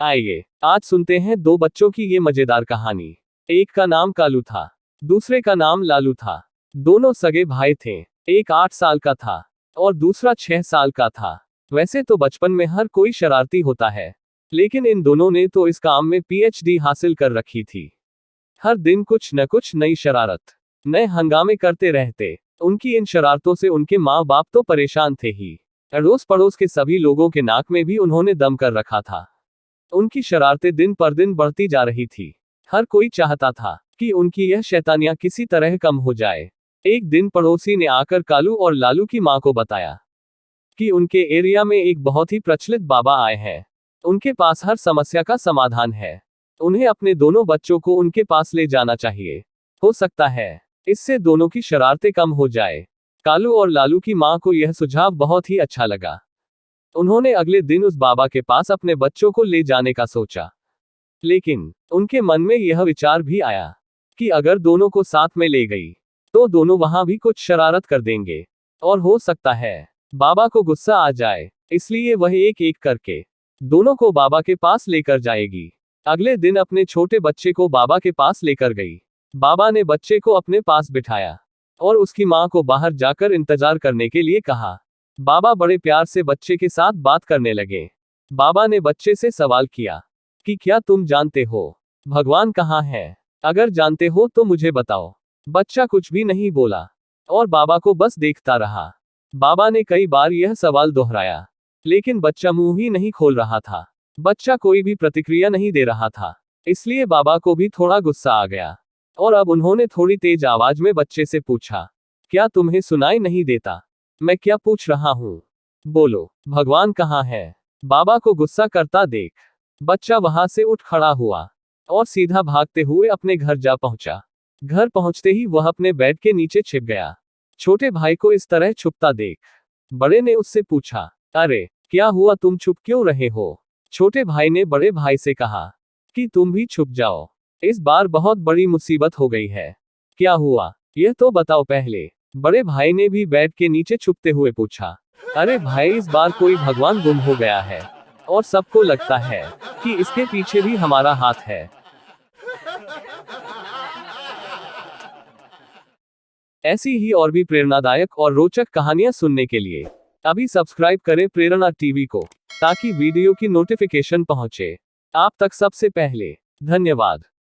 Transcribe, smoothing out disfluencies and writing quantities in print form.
आइए आज सुनते हैं दो बच्चों की ये मजेदार कहानी। एक का नाम कालू था, दूसरे का नाम लालू था। दोनों सगे भाई थे। एक 8 साल का था और दूसरा 6 साल का था। वैसे तो बचपन में हर कोई शरारती होता है, लेकिन इन दोनों ने तो इस काम में पीएचडी हासिल कर रखी थी। हर दिन कुछ न कुछ नई शरारत, नए हंगामे करते रहते। उनकी इन शरारतों से उनके माँ बाप तो परेशान थे ही, अड़ोस पड़ोस के सभी लोगों के नाक में भी उन्होंने दम कर रखा था। उनकी शरारतें दिन पर दिन बढ़ती जा रही थी। हर कोई चाहता था कि उनकी यह शैतानियां किसी तरह कम हो जाए। एक दिन पड़ोसी ने आकर कालू और लालू की मां को बताया कि उनके एरिया में एक बहुत ही प्रचलित बाबा आए हैं। उनके पास हर समस्या का समाधान है। उन्हें अपने दोनों बच्चों को उनके पास ले जाना चाहिए। हो सकता है इससे दोनों की शरारतें कम हो जाए। कालू और लालू की मां को यह सुझाव बहुत ही अच्छा लगा। उन्होंने अगले दिन उस बाबा के पास अपने बच्चों को ले जाने का सोचा, लेकिन उनके मन में यह विचार भी आया कि अगर दोनों को साथ में ले गई तो दोनों वहां भी कुछ शरारत कर देंगे और हो सकता है बाबा को गुस्सा आ जाए। इसलिए वह एक एक करके दोनों को बाबा के पास लेकर जाएगी। अगले दिन अपने छोटे बच्चे को बाबा के पास लेकर गई। बाबा ने बच्चे को अपने पास बिठाया और उसकी मां को बाहर जाकर इंतजार करने के लिए कहा। बाबा बड़े प्यार से बच्चे के साथ बात करने लगे। बाबा ने बच्चे से सवाल किया कि क्या तुम जानते हो भगवान कहाँ है? अगर जानते हो तो मुझे बताओ। बच्चा कुछ भी नहीं बोला और बाबा को बस देखता रहा। बाबा ने कई बार यह सवाल दोहराया, लेकिन बच्चा मुंह ही नहीं खोल रहा था। बच्चा कोई भी प्रतिक्रिया नहीं दे रहा था। इसलिए बाबा को भी थोड़ा गुस्सा आ गया और अब उन्होंने थोड़ी तेज आवाज में बच्चे से पूछा, क्या तुम्हें सुनाई नहीं देता मैं क्या पूछ रहा हूँ? बोलो, भगवान कहाँ है? बाबा को गुस्सा करता देख बच्चा वहां से उठ खड़ा हुआ और सीधा भागते हुए अपने घर जा पहुंचा। घर पहुंचते ही वह अपने बेड के नीचे छिप गया। छोटे भाई को इस तरह छुपता देख बड़े ने उससे पूछा, अरे क्या हुआ, तुम छुप क्यों रहे हो? छोटे भाई ने बड़े भाई से कहा कि तुम भी छुप जाओ, इस बार बहुत बड़ी मुसीबत हो गई है। क्या हुआ यह तो बताओ पहले। बड़े भाई ने भी बेड के नीचे छुपते हुए पूछा, अरे भाई, इस बार कोई भगवान गुम हो गया है और सबको लगता है कि इसके पीछे भी हमारा हाथ है। ऐसी ही और भी प्रेरणादायक और रोचक कहानियां सुनने के लिए अभी सब्सक्राइब करें प्रेरणा टीवी को, ताकि वीडियो की नोटिफिकेशन पहुंचे आप तक सबसे पहले। धन्यवाद।